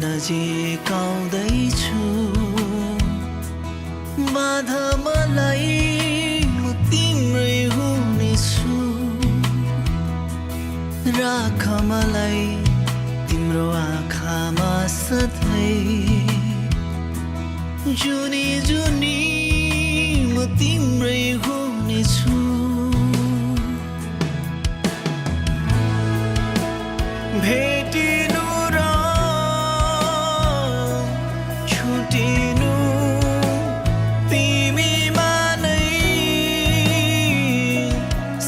नजिक आउँदैछु बाधा मलाई म तिम्रै हुनेछु राख मलाई तिम्रो आँखामा सधैँ जुनी जुनी म तिम्रै हुनेछु भेटिनु र छुटिनु तिमीमा नै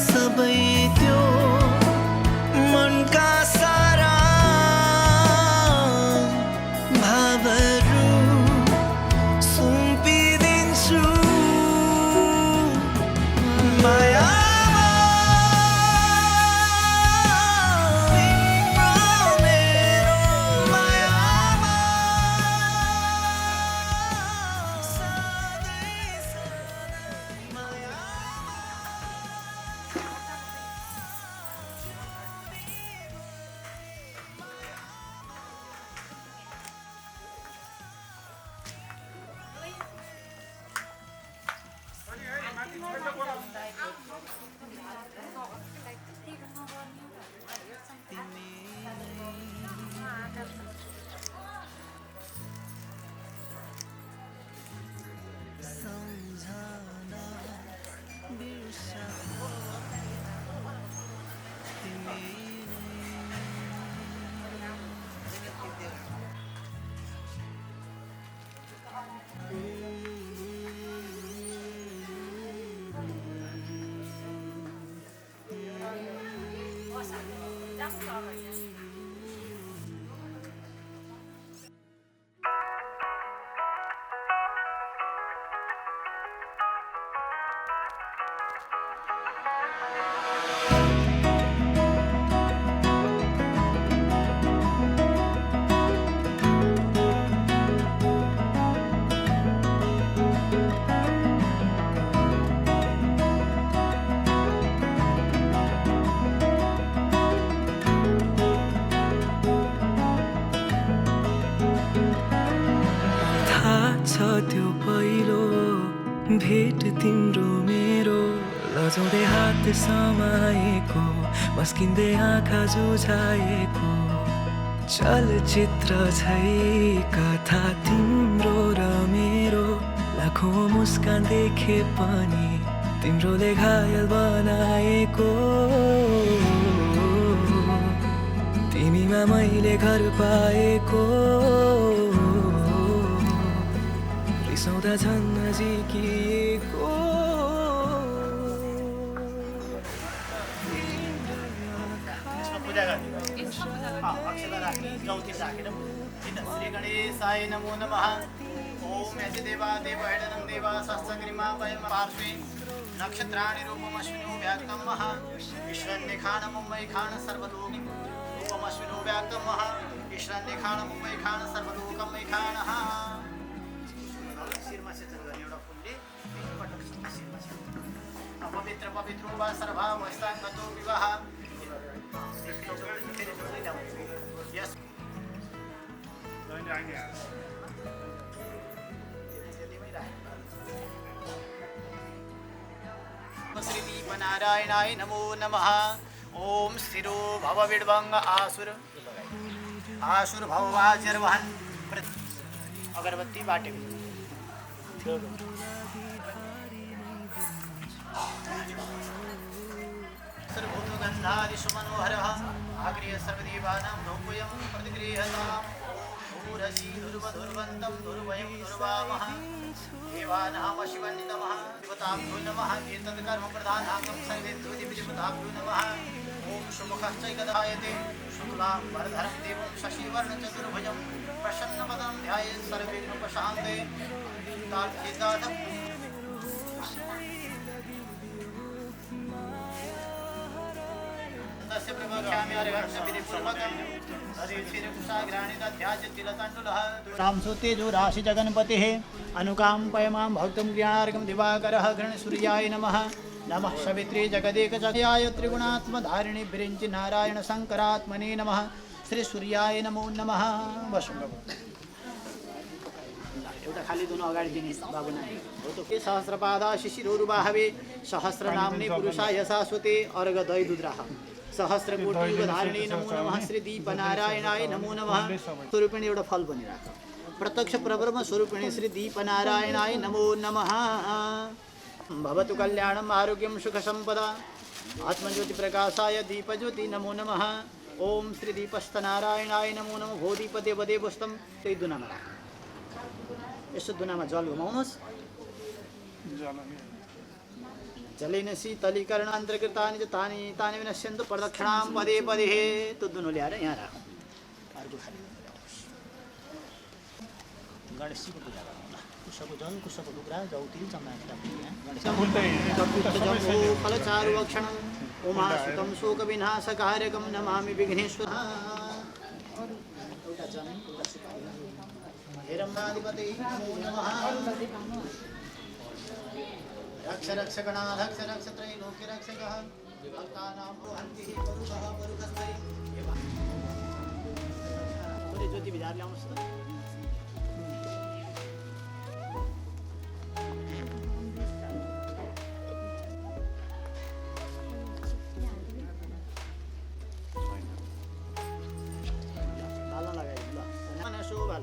सबै त्यो मनका सारा भावहरू सुम्पिदिन्छु माया त्यो पहिलो भेट तिम्रो मेरो लजाउँदै हात समाएको मस्किँदै आँखा जुझाएको चलचित्र छै कथा तिम्रो र मेरो लाखौँ मुस्कान देखे पनि तिम्रोले घायल बनाएको तिमीमा मैले घर पाएको सौदा झन् नजिकिएको श्री गणेशाय नमो नमः ओम यजि देवा देवहेडनं देवा सस्सग्रिमा वयं पार्श्वे नक्षत्राणि रूपमश्विनो व्याक्तं मः ईश्वरनिखाण मुम्बै खाण सर्वलोकि रूपमश्विनो व्याक्तं मः ईश्वरनिखाण मुम्बै खाण सर्वलोकं मै खाणः शिरमा सेचन गर्ने एउटा फुलले पटक शिरमा सेचन पवित्र पवित्र वा सर्वा वैशाखतो विवाह यस श्री दीपनारायणाय नमो नमः ओम शिरो भव विड्वंग आसुर आसुर भववाचर्वहन अगरबत्ती बाटे सर्वभूतगन्धादिसुमनोहरः आगृह्य सर्वदेवानां नौपयं प्रतिगृह्यताम् ऊरसी दुर्वधुर्वन्तं दुर्वयं दुर्वामः देवानामशिवन्नितमः शिवताभ्यो नमः एतत्कर्म प्रधानाङ्गं सर्वेभ्यो दिव्यदेवताभ्यो नमः ॐ शुभकश्चैकदायते शुक्लां वरधरं देवं शशिवर्णचतुर्भुजं प्रसन्नवदनं ध्यायेत् सर्वविघ्नोपशान्ते तस्य प्रवक्ष्यामि अर्घस्य विधिपूर्वकं रामसूतेजो राशि जगन्पतिः अनुकाम्पयमां भक्तं ज्ञार्गं दिवाकरः गणसूर्याय नमः नमः सवित्रे जगदेकजयाय त्रिगुणात्मधारिणे विरिञ्चि नारायण शंकरात्मने नमः श्री सूर्याय नमो नमः। बसौँ एउटा खाली दुनो अगाडि दिने बाबु नानी हो त के सहस्रपादा शिशिरोरुबाहवे सहस्रनाम्ने पुरुषाय शाश्वते अर्घ दय दुद्राह सहस्रकोटि युगधारिणे नमो नमः। श्री दीपनारायणाय नमो नमः। स्वरूपिणी एउटा फल बनिराख प्रत्यक्ष परब्रह्म स्वरूपिणी श्री दीपनारायणाय नमो नमः। भवतु कल्याणम आरोग्यम सुख संपदा आत्मज्योति प्रकाशाय दीपज्योति नमो नमः। ओम श्री दीपस्थनारायणाय नमो नमः। भो दीपदेव देवस्तम त्यही दुनामा राख यसो दुनामा जल घुमाउनुहोस्। जलेन शीतलीकरण अन्तर्कृतानि च तानि तानि विनश्यन्तु प्रदक्षिणां पदे पदे। त्यो दुनो ल्याएर यहाँ राखौँ। अर्को खाली गणेशजीको पूजा गरौँ ल। कुशको जल कुशको टुक्रा जौतिल चम्माको फलचारुवक्षणं उमासुतं शोकविनाशकारकं नमामि विघ्नेश्वर। एउटा जमिन एउटा सुपारी हेरम्बाधिपते नमो नमः। रक्ष रक्ष गणाध्यक्ष रक्ष त्रैलोक्य रक्षकः भक्तानां रोहन्तिः परुषः परुषस्मै। थोरै ज्योति भिजाएर ल्याउनुहोस् त। ताला लगाइदिनु ल शोभा।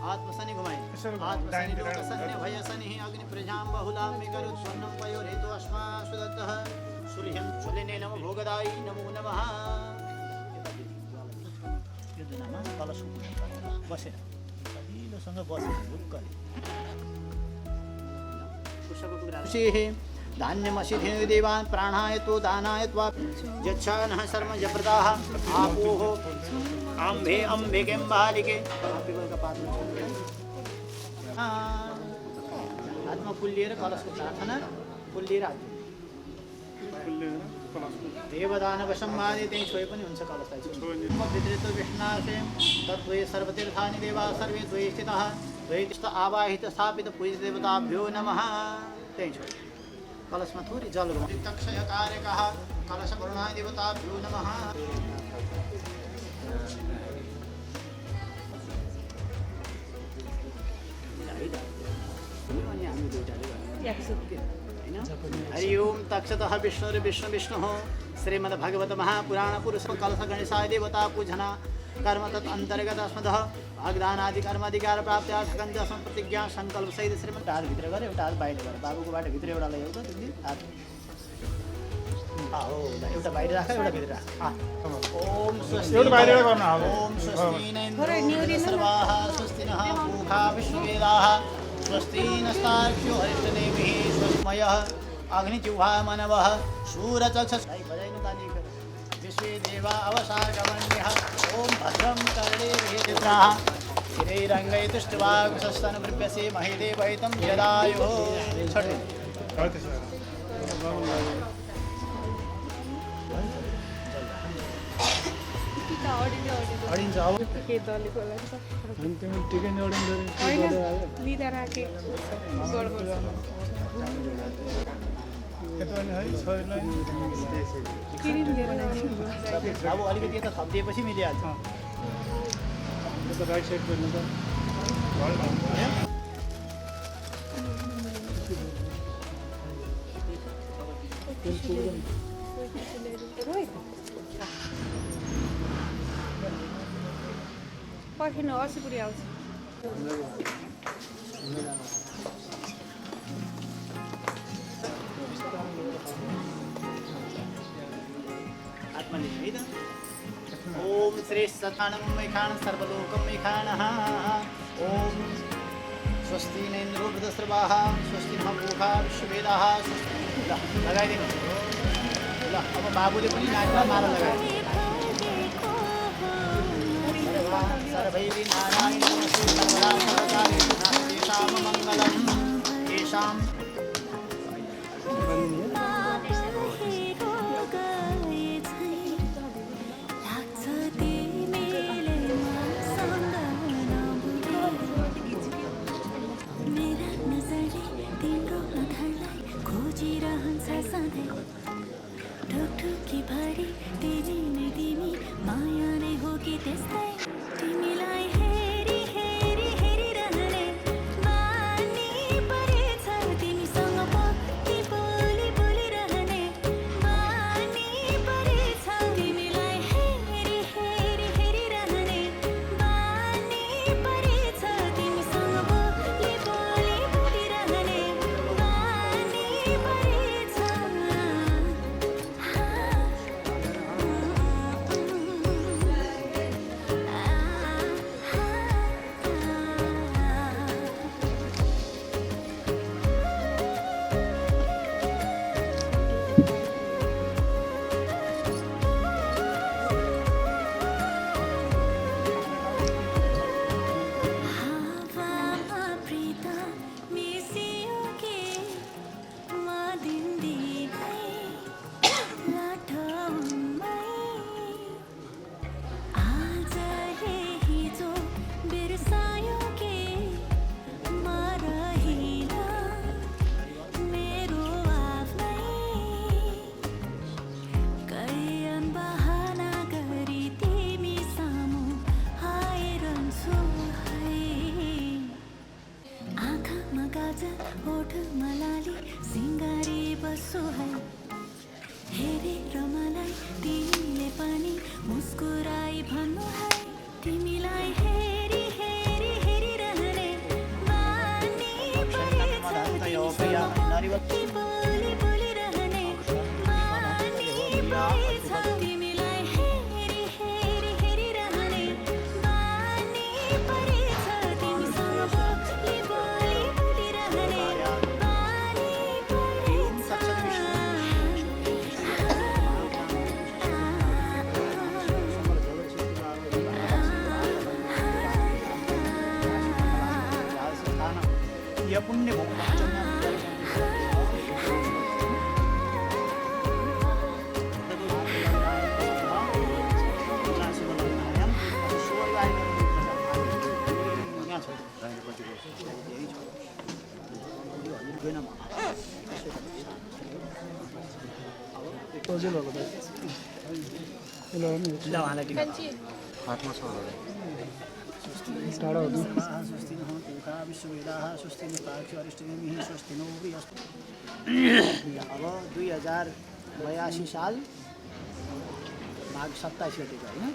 आत्मसनि घुमाए आत्मसनि लोकसन्ने भयसनि अग्नि प्रजां बहुलां विकरु स्वर्णं पयोरेतो अस्मासु दत्तः सूर्यं ज्वलिने नमो भोगदायी नमो नमः। यो दुनामा कलश बसेर सजिलोसँग बसेर ढुक्कले कुशको टुक्रा धान्यमसिधे देवान् प्राणाय तो दानाय त्वा यच्छानः शर्म जप्रदाः आपोः अम्भे अम्बिके बालिके। हातमा पुल्लिएर कलशको प्रार्थना पुल्लिएर हात देवदानव सम्मादे त्यही छोए पनि हुन्छ कलशलाई। विदृत विष्णासे तत्त्वे सर्वतीर्थानि देवा सर्वे द्वै स्थितः द्वैतिष्ठ आवाहित स्थापित पूजित देवताभ्यो नमः। त्यही छोए कलशमा थोरै जल तक्षय कार्यकः कलश वरुणाय देवताभ्यो नमः। हरि ओम तक्षतः विष्णु विष्णुः श्रीमद्भगवत महापुराण पुरुष कलश गणेशाय देवता पूजना कर्म तत् अंतर्गत अस्मदः वाग्दानादि कर्माधिकार प्राप्त ठकन्त अस्म प्रतिज्ञा संकल्प सहित श्रीमद् हात भित्र गरे एउटा हात बाहिर गरे बाबुको बाट भित्र एउटा ल्याउ त तिमी हात हो एउटा बाहिर राख एउटा भित्र राख। ओम स्वस्ति एउटा बाहिर गर्न हो। ओम स्वस्ति नैन्द्रो सर्वाः स्वस्ति नः पूषा विश्ववेदाः स्वस्ति नस्तार्क्ष्यो हरिष्ठनेमिः स्वस्मयः अग्निजिह्वा मनवः शूरचक्षुः विश्वे देवा अवसागमन्यः। ओम भद्रं कर्णेभिः शिरैरङ्गैः तुष्टवागुंसस्तनभृभ्यसे महिदेवहितं यदायुः। अडिन्छ अब के दलेको लागि त अनि तिमी टिकै नअडिन्छ हैन लिदा राखे गडबड केतोले है छोरीलाई किरिम दिएर अब अलिकति त थपिदिएपछि मिलिहाल्छ। यो त राइट साइड गर्नु त पर्खिनु अर्सिपुरी आउँछ। आत्मनि है त। ओम श्री सतानं मैखान सर्वलोकं मैखानः। ओम स्वस्ति नैन्द्रो वृद्धस्रवाः स्वस्ति नः पूषा विश्ववेदाः स्वस्ति। ल लगाइदिनु ल। अब बाबुले पनि नाचमा माला लगाइदिनु। सर्वैः नारायण नमस्ते सर्वदा सर्वकार्येषु तेषां मङ्गलं तेषां य पुण्य अब 2082 साल माघ 27 गतेको होइन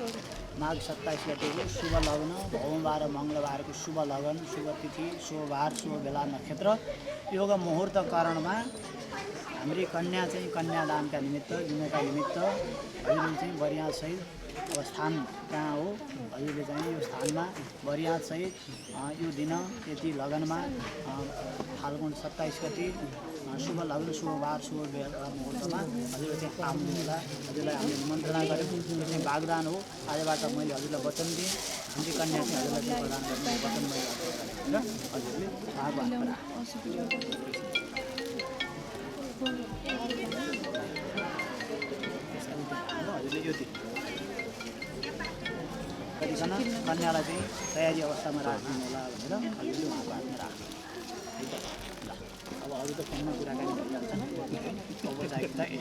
माघ 27 गतेको शुभ लग्न भौमबार मङ्गलबारको शुभ लगन शुभ तिथि शुभ बार शुभ बेला नक्षत्र योग मुहुर्त कारणमा हाम्री कन्या चाहिँ कन्यादानका निमित्त जुनका निमित्त हजुरले चाहिँ बरियासहित अब स्थान कहाँ हो हजुरले चाहिँ यो स्थानमा बरियासहित यो दिन यति लगनमा फाल्गुन 27 गते शुभ लग्न शुभ बार शुभ बेला मुहुर्तमा हजुरले चाहिँ आउनु होला हजुरलाई हामीले निमन्त्रणा गऱ्यौँ यो चाहिँ वाग्दान हो आजबाट मैले हजुरलाई वचन दिएँ हाम्री कन्या चाहिँ हजुरलाई चाहिँ प्रदान गर्ने वचन मैले र हजुरले भागवान हजुरले यो दिन कतिजना कन्यालाई चाहिँ तयारी अवस्थामा राख्नु होला भनेर हजुरले उहाँको हातमा राख्नु ल अब अरू त फोनमा कुराकानी भइहाल्छ औपचारिकता है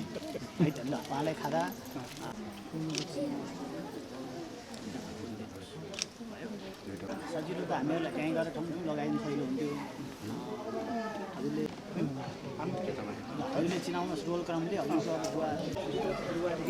त ल उहाँलाई खाँदा सजिलो त हामीहरूलाई कहीँ गएर ठाउँ ठाउँ लगाइदिनु सजिलो हुन्थ्यो हजुरले चिनाउनुहोस् रोल क्रमले हजुरको अब बुवादेखि सुरु गरेर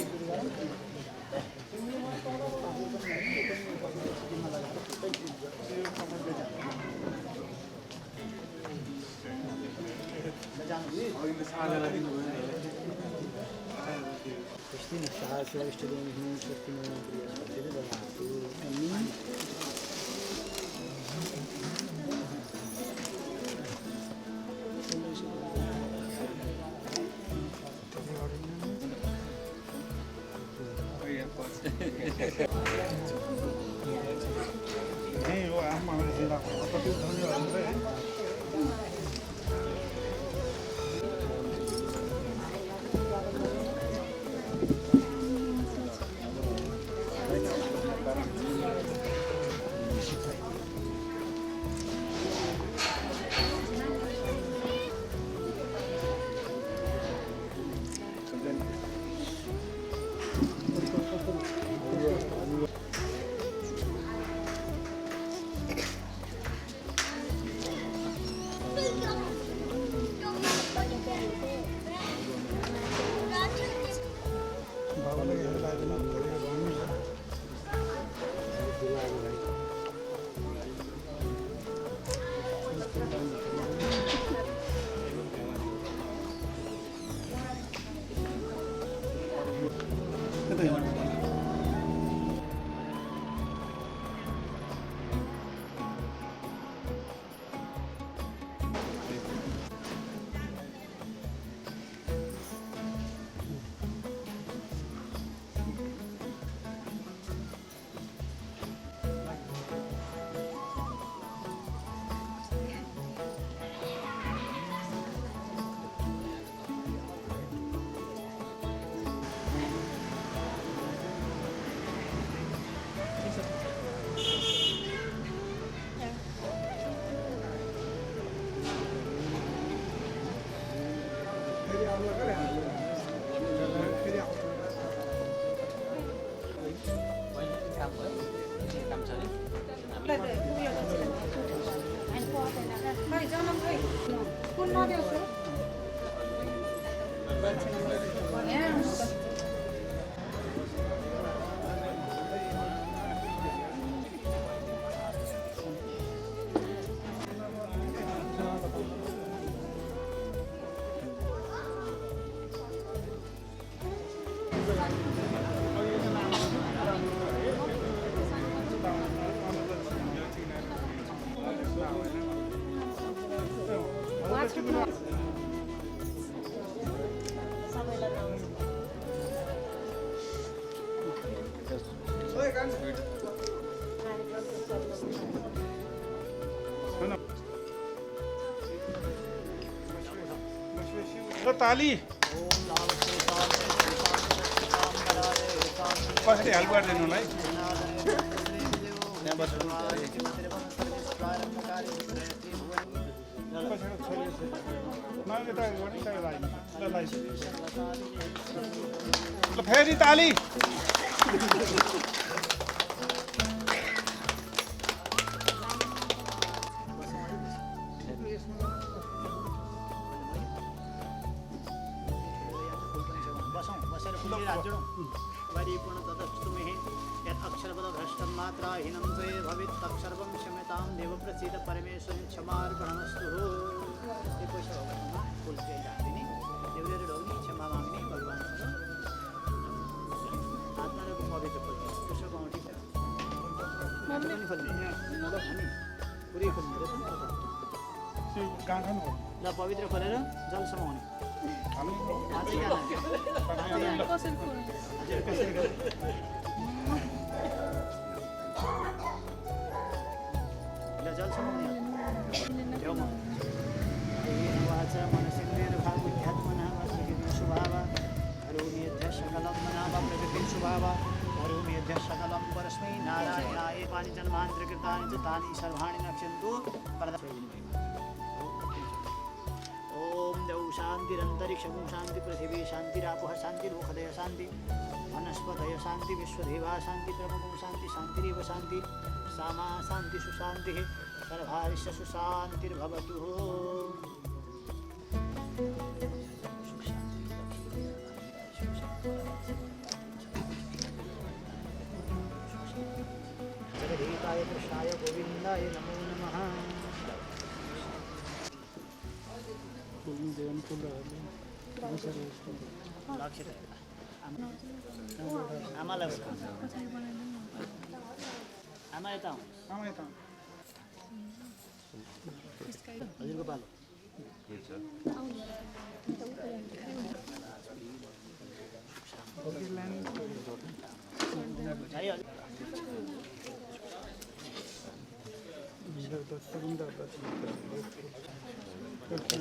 ताली कसरी हेल्प गरिदिनु होला है ल फेरि ताली परिपूर्ण तदस्तु मे यत् अक्षरपदभ्रष्टं मात्राहीनं त्वे भवेत् तत्सर्वं क्षम्यतां देव प्रसीद परमेश्वरी क्षमार्पणमस्तु ये पैसा भगवानमा फुल चाहिँ जान्दिने देउरे ढोग्ने क्षमा माग्ने भगवान्सँग हातमा र पवित्र खोल्ने त्यसो गाउँठी पनि खोल्ने अनि पुरै खोल्ने ल पवित्र खोलेर जल समाउने जल समाउने वाचा मनसेन्द्रिय भागुध्यात्मनः शुभावा करोम्यद्य सकलं मनावा प्रकृतिं शुभावा करोम्यद्य सकलं परस्मै नारायणाय पानि जन्मान्तरकृतानि च तानि सर्वाणि नक्ष्यन्तु ओम देव शांतिरंतरिक्षं शांति पृथिवी शांतिरापः शांतिरोखदय शांति वनस्पतय शांति विश्वदेवा शांति ब्रह्मो शांति शांतिरेव शांति सामा शांति सुशांतिः सर्वारिष्य सुशांतिर्भवतु जगदीताय कृष्णाय गोविंदाय नमो नमः आमालाई आमा यता हजुरको पालो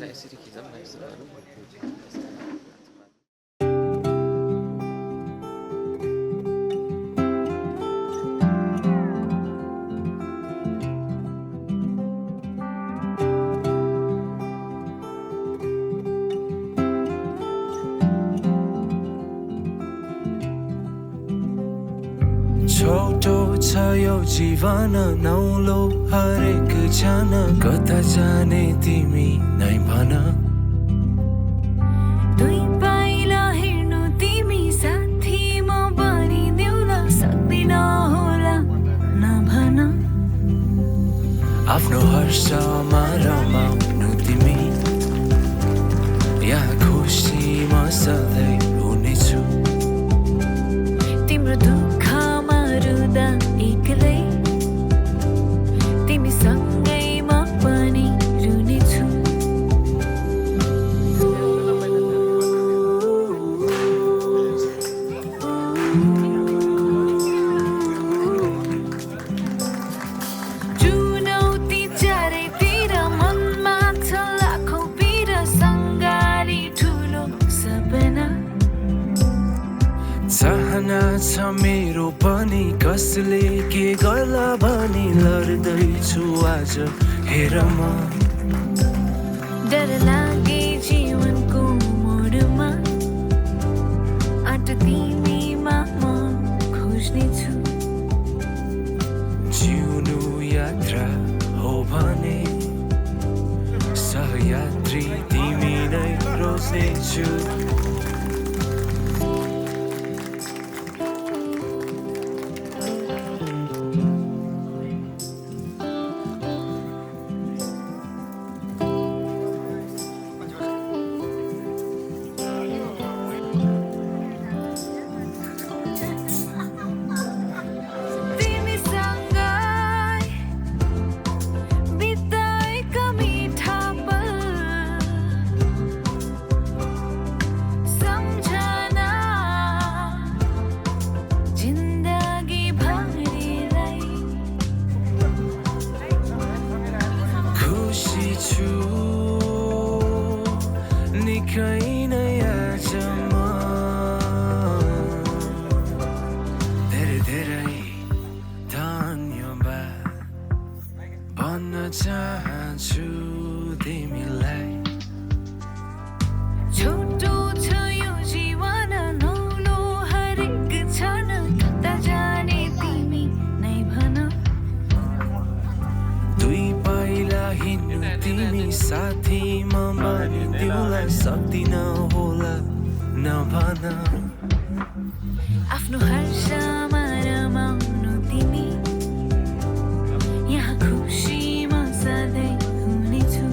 यसरी खिचौँ न यसो छोटो छ यो जीवन नौलो हरेक क्षण कता जाने तिमी नै भन दुई पाइला हिँड्नु तिमी साथी म बनिदेऊ न सक्दिन होला नभन आफ्नो हर्षमा रमाउनु तिमी यहाँ खुसी म सधैँ हुनेछु तिम्रो दुःखमा रुँदा एक्लै तिमी सँगै म पनि रुनेछु चुनौती चारैतिर मनमा छ लाखौँ पीर सङ्गारी ठुलो सपना चाहना छ मेरो पनि कसले के गर्ला भनी लड्दैछु आज हेर म डर लागे जीवनको मोडमा आट तिमीमा म खोज्नेछु जिउनु यात्रा हो भने सहयात्री तिमी नै रोज्नेछु तिमीसँगै बिताएका मिठा पल चाहन्छु तिमीलाई छोटो छ यो जीवन नौलो हरेक क्षण कता जाने तिमी नै भन दुई पाइला हिँड्नु तिमी साथीमा बनिदिउँला सक्दिन होला नभन आफ्नो हर्षमा रमाउनु तिमी यहाँ खुसीमा सधैँ हुनेछु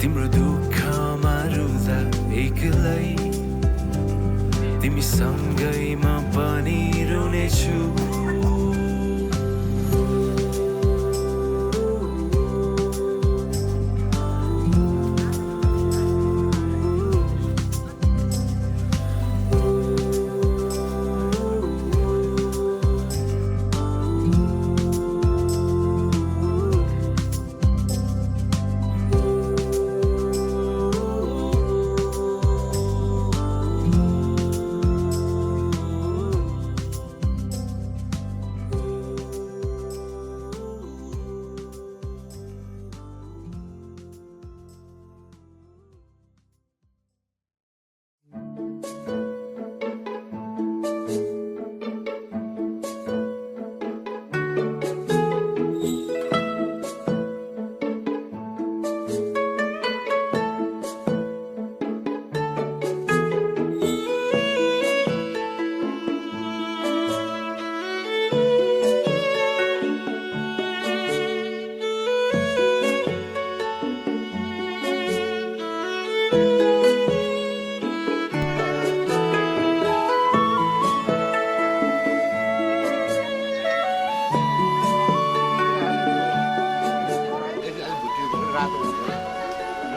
तिम्रो दुःखमा रुँदा एक्लै तिमी सँगैमा पनि रुनेछु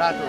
रातो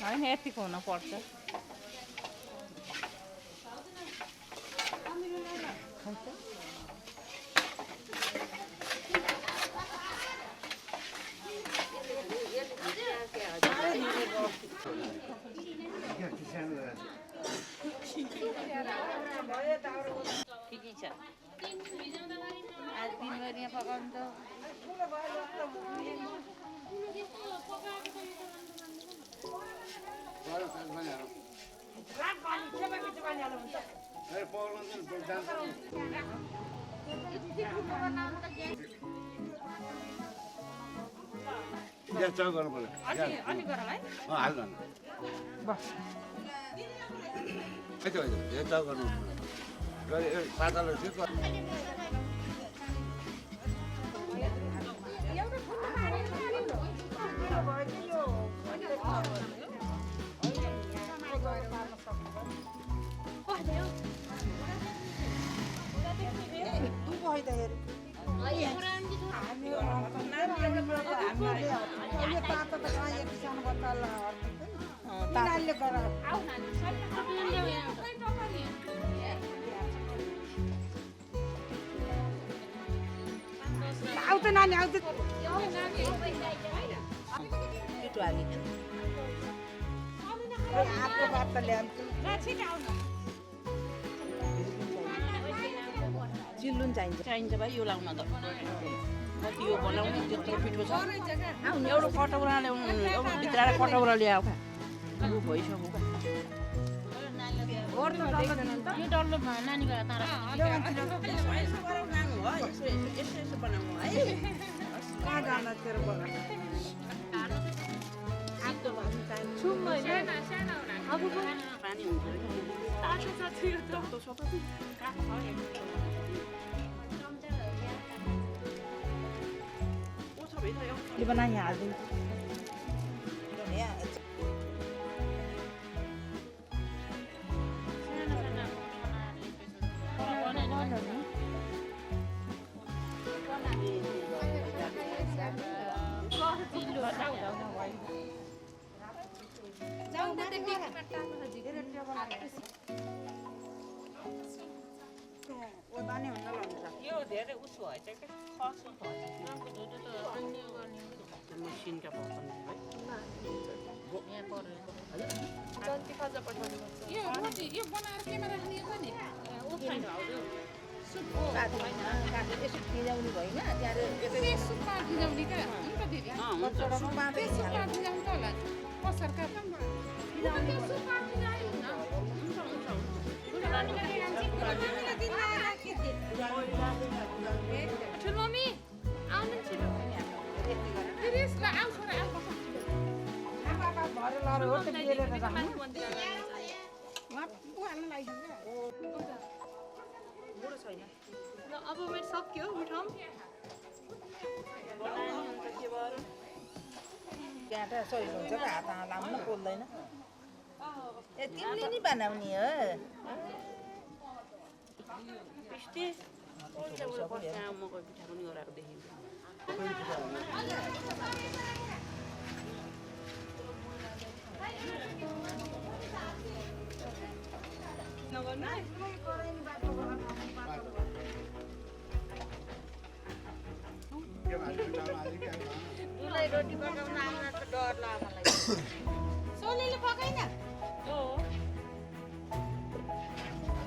होइन यतिको हुन पर्छ ठिकै छ आज दिनभरि यहाँ पकाउनु त ग्यास चालु गर्नु पर्यो हाल्नु चालु गर्नु पातलो आउँछ नानी आउँछ चिल्लुन चाहिन्छ भाइ यो लाउन त कति यो बनाउनु त्यत्रो पिठो छ आउनु एउटा कटौरा ल्याउनु एउटा भित्र कटौरा ल्याऊ लु भइसक्यो यो डल्लो नानीको यसो बनाउनु है कहाँ जान तेरो पानी हुन्छ यो बना यहाँ हालिदिन्छु यो धेरै उसो भएछ क्या खसो मसिनका बर्तन अब मेरो सक्यो मिठाम क्याटा सही हुन्छ त हात लाउनु पोल्दैन ए तिमीले नि बनाउने हो पिस्टे मकै पिठा पनि गराएको देखिन्छ उसलाई रोटी पकाउन आउन त डर लाग्छ मलाई सोनीले पकाइन हो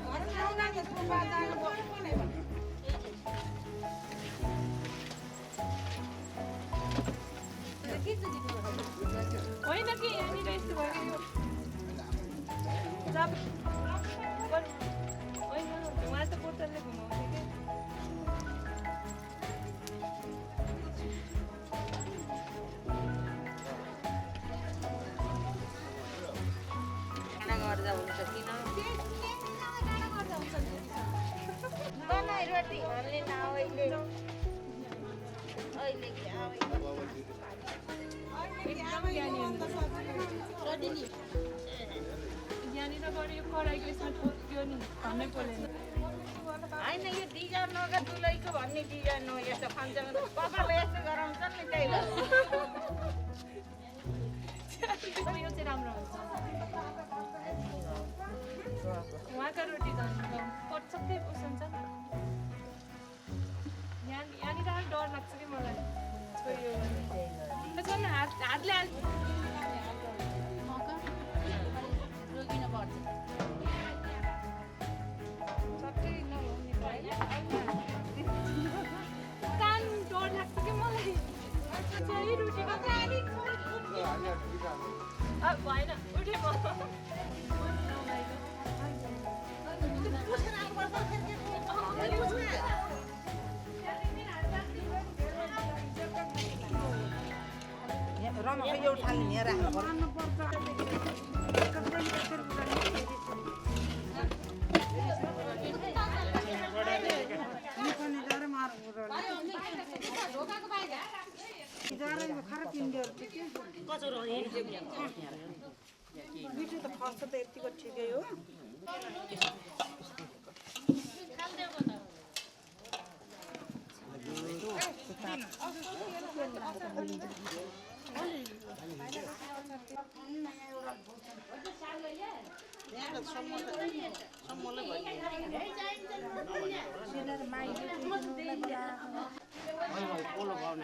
घरमा आउन नि सुम्बा जानु पर्ने होइन कि यहाँनिर यस्तो भयो होइन उहाँ त बोतलले घुमाउँथ्यो कि गर्दा हुन्छ किन बनाइ रोटी हाल्ने न अहिले यहाँनिर गऱ्यो यो कराईको यसमा ठोक्यो नि भन्नै पर्दैन होइन यो डिजाइन नगा दुलैको भन्ने डिजाइन हो यस्तो खन्छ कपालले यस्तो गराउँछ नि त्यही भएर यो चाहिँ राम्रो हुन्छ उहाँका रोटी झन् सबै उसिन्छ यहाँनिर अलिक डर लाग्छ कि मलाई छोयो भने हातले रोकिन पर्छ सबै नहुने भयो कान डर लाग्छ कि मलाई चाहिँ रोटीको भएन उठे म रमा यो थाल्ने यहाँ राख्नु मिठो त फर्स्ट त यतिको ठिकै हो पोलो गाउँ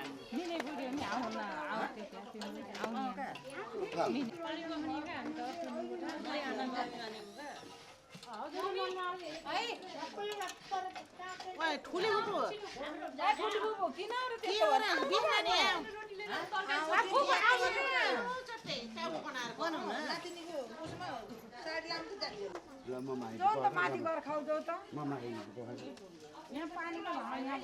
ठुली बुबु किन माथि गएर खाऊ जाऊ त यहाँ पानीको यहाँ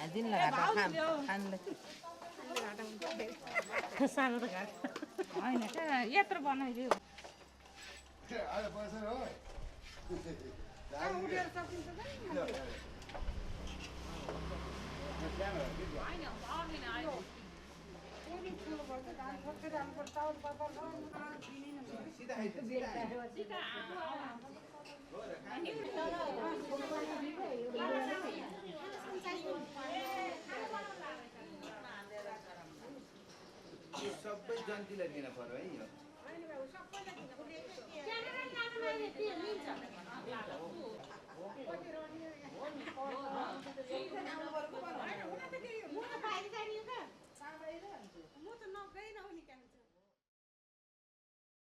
दिन होइन क्या यत्रो बनाइदियो सबै जन्तीलाई दिन पर्यो है यो